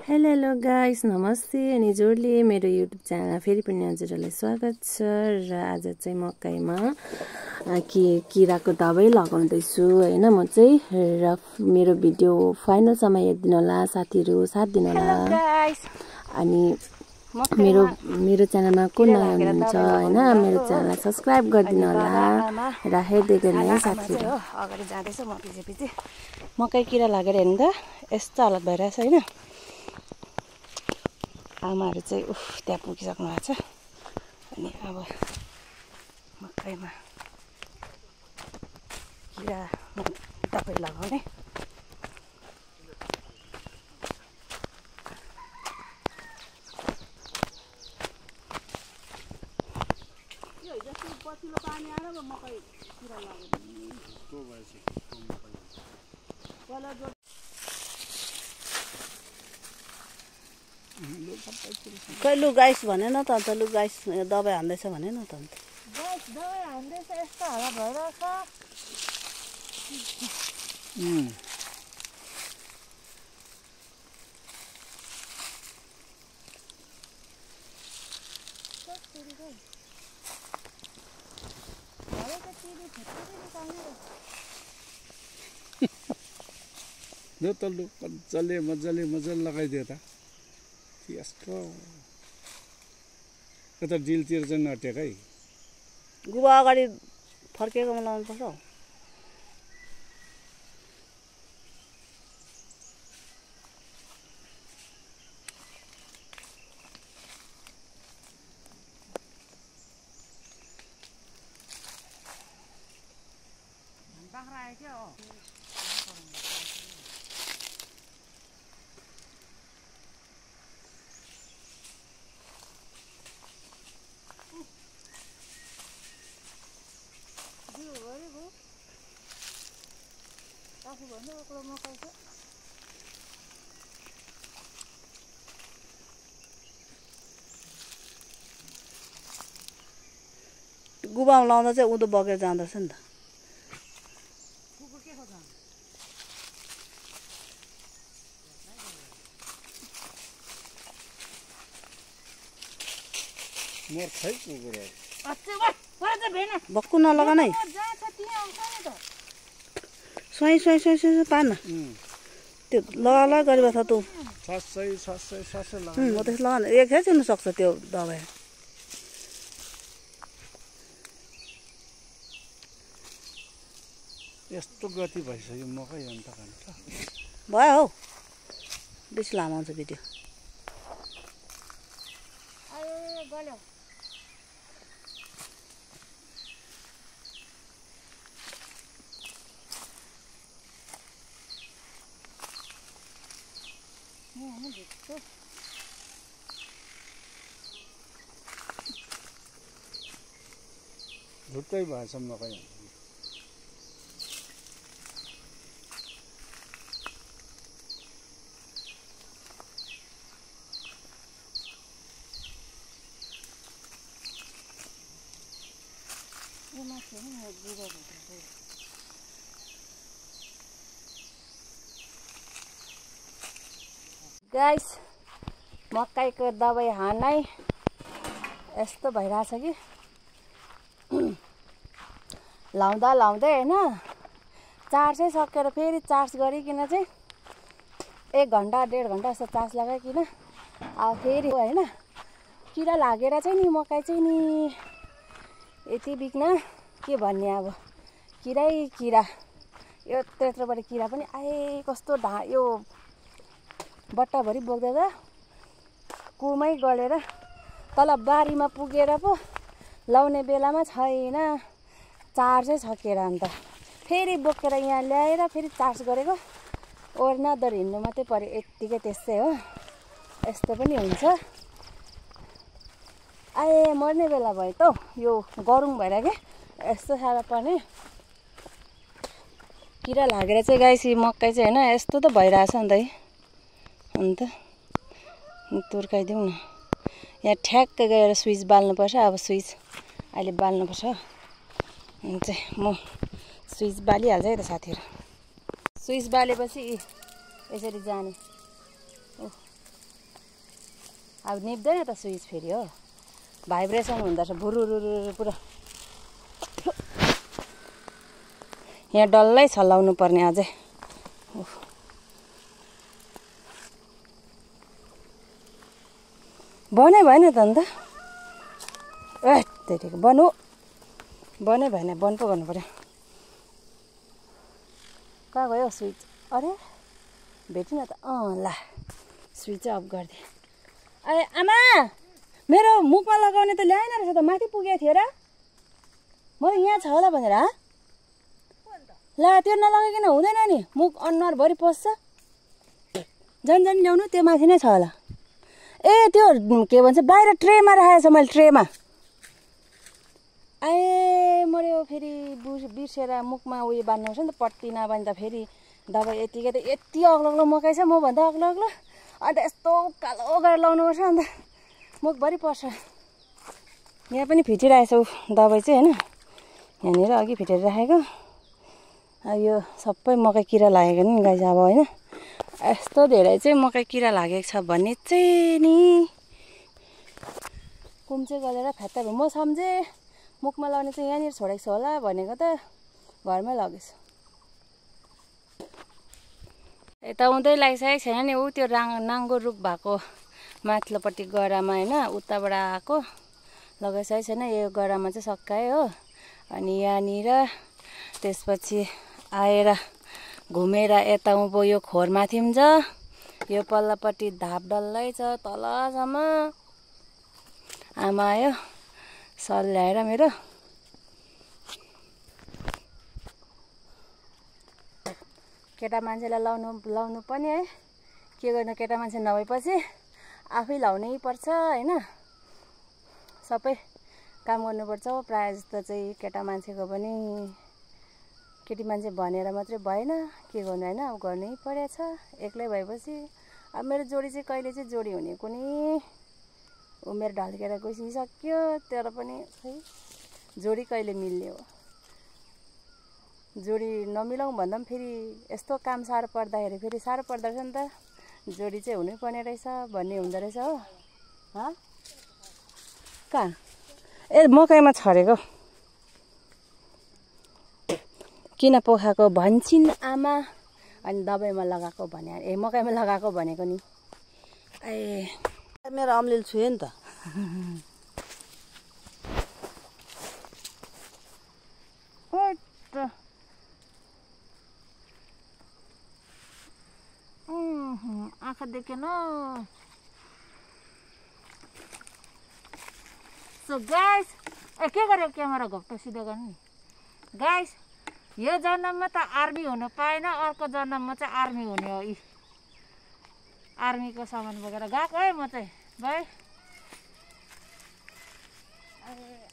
Hello guys नमस्ते अनि जोडले मेरो युट्युब च्यानलमा फेरि पनि हजुरहरूलाई स्वागत छ र आज चाहिँ मकैमा किराको दबाई लगाउँदैछु हैन म चाहिँ र मेरो भिडियो फाइनलसम्म हेर्दिनु होला साथीहरु साथ दिनु होला अनि मेरो च्यानलमा को नयाँ हुनुहुन्छ हैन मेरो च्यानललाई सब्स्क्राइब गरिदिनु होला र हेर्दै गर्नु साथीहरु अगाडि जाँदैछ म पछि मकै किरा लागेर हेर्नु त यस्तो हालत भइरहेछ हैन आमाहरु चाहिँ त्यहाँ पुगिसक्नु भएको छ अनि अब मकैमा किरा दबाई लगाउने यो जस्तो पछिल्लो पानी आएर मकै किरा लाग्यो त्यो भएछ लु गाइस भने न त अन्त लु गाइस दबाई हान्दैछ भने न त अन्त गाइस दबाई हान्दैछ यस्तो हावा भइरहेछ यो त लु मजाले लगाइदियो त यस्तो कता डिलतिर चाहिँ नटेक है गुबा अगाडि फर्केकोमा लाउनु पर्छ हौ बाख्रा आयो क्या हो गुबामा लाउँदा चाहिँ उँधो बगेर जाँदछ नि त भक्कु नलगा नै स्वाई पान त्यो लगा गरेर छ तँ म त्यस लगा एकखेर चिन्नु सक्छ त्यो दबाई यस्तो गति भइसक्यो मकै अन्त भयो हौ बेसी लामो आउँछ भिडियो झुट्टै भएछ मकै गाइस मकैको दबाई हानै यस्तो भइरहेछ कि लाउँदै हैन चार्ज चाहिँ सकेर फेरि चार्ज गरिकन चाहिँ 1 घण्टा 1.5 घण्टा जस्तो चार्ज लगाइकन अब फेरि हैन किरा लागेर चाहिँ नि मकै चाहिँ नि यति बिग्न के भन्ने अब किरा यो त्यत्रोबाट किरा पनि आए कस्तो यो बट्टाभरि बोक्दै त कुमै गलेर तल बारीमा पुगेर पो लाउने बेलामा छैन चार्जै सकेर अन्त फेरि बोकेर यहाँ ल्याएर फेरि चार्ज गरेको ओर्नादर हिँड्नु मात्रै पर्यो यत्तिकै त्यस्तै हो यस्तो पनि हुन्छ आए मर्ने बेला भयो त यो गरुङ भएर के यस्तो साह्रो पर्ने किरा लागेर चाहिँ गाइस मकै चाहिँ हैन यस्तो त भइरहेछ अन्त तुर्काइदिउँ न यहाँ ठ्याक्कै गएर स्विच बाल्नुपर्छ अब स्विच अहिले बाल्नुपर्छ अनि चाहिँ म स्विच बालिहाल्छ है त साथीहरु स्विच बालेपछि यसरी जाने अब निप्दैन त स्विच फेरि हो भाइब्रेसन हुँदो रहेछ भुरुरुरु पुरा यहाँ डल्लै छल्लाउनु पर्ने अझै बनै भएन त अन्त ए त्यतिको बनु बनै भएन बन्द पो गर्नु पर्यो कहाँ गयो स्विच अरे भेटिन त ल स्विच अफ गरिदिएँ ए आमा मेरो मुखमा लगाउने त ल्याएन रहेछ त माथि पुगेको थियो र म त यहाँ छ होला भनेर ला त्यो नलगाइकन हुँदैन नि मुख अनुहारभरि पस्छ झन् ल्याउनु त्यो माथि नै छ होला ए त्यो के भन्छ बाहिर ट्रेमा राखेको छ मैले ट्रेमा ए मर्यो फेरि बिर्सेर मुखमा उयो बान्नुपर्छ नि त पट्टी नबान्दा फेरि दबाई यतिकै त यति अग्लो अग्लो मकै छ मभन्दा अग्लो अग्लो अन्त यस्तो कालो गरेर लाउनुपर्छ अन्त मुखभरि पर्छ यहाँ पनि फिटिरहेछ दबाई चाहिँ होइन यहाँनिर अघि फिटेर राखेको अब यो सबै मकै किरा लागेको नि गाइस अब होइन यस्तो धेरै चाहिँ मकै किरा लागेको छ भने चाहिँ नि कुम्चे गरेर फ्यात्ता भयो म सम्झेँ मुखमा लगाउने चाहिँ यहाँनिर छोडेको छु होला भनेको त घरमै लगेछु यता आउँदै लागिसकेको छैन नि ऊ त्यो नाङ्गो रुख भएको माथिल्लोपट्टि गरामा होइन उताबाट आएको लगाइसकेको छैन यो गरामा चाहिँ सकाएँ हो अनि यहाँनिर त्यसपछि आएर घुमेर यता उँभो यो खोरमाथि पनि छ यो पल्लोपट्टि धाप डल्लै छ तलसम्म आमा आयो सल ल्याएर मेरो केटा मान्छेलाई लाउनु पनि है के गर्नु केटा मान्छे नभएपछि आफै लाउनै पर्छ होइन सबै काम गर्नुपर्छ प्रायः जस्तो चाहिँ केटा मान्छेको पनि केटी मान्छे भनेर मात्रै भएन के गर्नु होइन अब गर्नै परेछ एक्लै भएपछि अब मेरो जोडी चाहिँ कहिले चाहिँ जोडी हुने कुनै उमेर ढल्केर गइसक्यो तर पनि खै जोडी कहिले मिल्ने हो जोडी नमिलाउँ भन्दा पनि फेरि यस्तो काम साह्रो पर्दाखेरि फेरि साह्रो पर्दो रहेछ नि त जोडी चाहिँ हुनै पर्ने रहेछ भन्ने हुँदो रहेछ हो कहाँ ए मकैमा छरेको किन पोखाएको भन्छन् आमा अनि दबाईमा लगाएको भने ए मकैमा लगाएको भनेको नि ए मेरो अम्लिल छुयो नि त आँखा देखेन सो गाइस के गरेको क्यामेरा घप्टो सिधो गर्नु नि गाइस यो जन्ममा त आर्मी हुनु पाएन अर्को जन्ममा चाहिँ आर्मी हुने हो यी आर्मीको सामान बोकेर गएको है म चाहिँ भाइ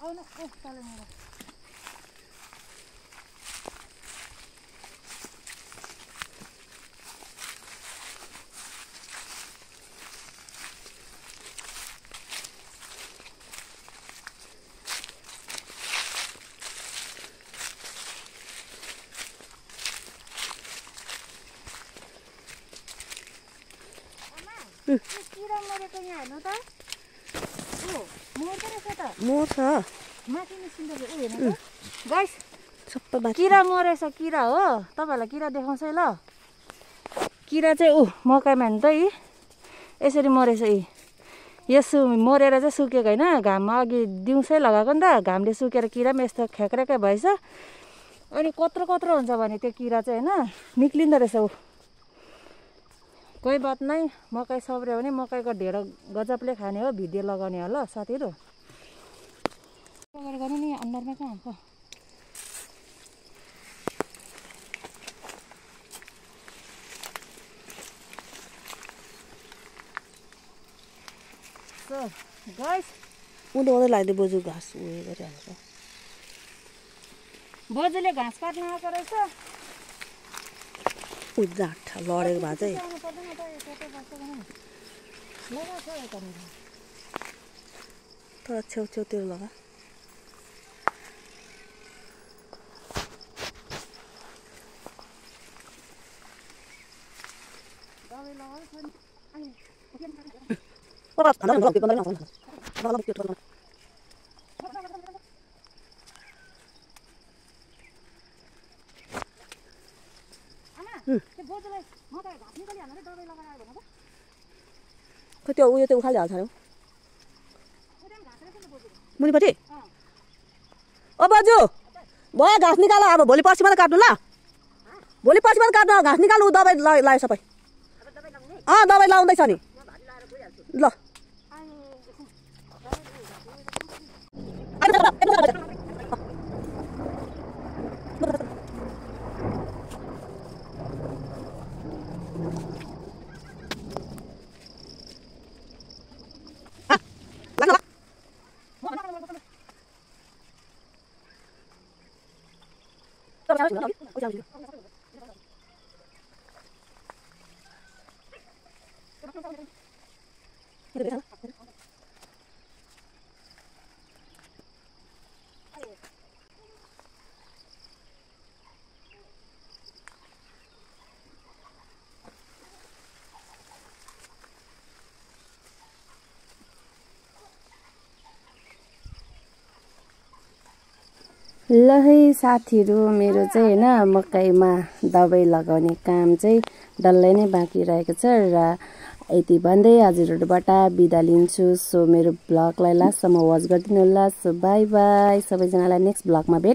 आउनु तल मेरो किरा मरेको यहाँ हेर्नु त मर्दो रहेछ त मर्छ माथि निस्किँदाखेरि ऊ हेर्नु त गाइस सबै किरा मरेछ किरा हो तपाईँहरूलाई किरा देखाउँछ है ल किरा चाहिँ मकैमा हेर्नु त यी यसरी मरेछ यी यसो मरेर चाहिँ सुकेको होइन घाममा अघि दिउँसै लगाएको नि त घामले सुकेर किरा पनि यस्तो ख्याक्रेकै भएछ अनि कत्रो कत्रो हुन्छ भने त्यो किरा चाहिँ होइन निक्लिँदो रहेछ कोही बात नै मकै सब्रियो भने मकैको ढेँडो गजबले खाने हो भिडियो लगाउने हो ल साथीहरू गर्नु नि अनुहारमा कहाँ हुन्छ गाइस उँधो उँधो लाग्दै बोजू घाँस उयो गरिहाल्छ बोजूले घाँस काट्न आएको रहेछ जाठा लडेको भए चाहिँ तर छेउछेउतिर लगा खै त्यो उयो त्यो उखाल्दै हाल्छ अरे मुनिपट्टि ओ बाजु भयो घाँस निकाल अब भोलि पर्सि मात्रै काट्नु ल भोलि पर्सि मात्रै काट्नु घाँस निकाल्नु दबाई लगायो सबै दबाई लाउँदैछ नि ल ल है साथीहरू मेरो चाहिँ होइन मकैमा दबाई लगाउने काम चाहिँ डल्लै नै बाँकी रहेको छ र यति भन्दै हजुरहरूबाट बिदा लिन्छु। सो मेरो ब्लगलाई लास्टसम्म वाच गरिदिनु होला। सो बाई बाई सबैजनालाई नेक्स्ट ब्लगमा भेट।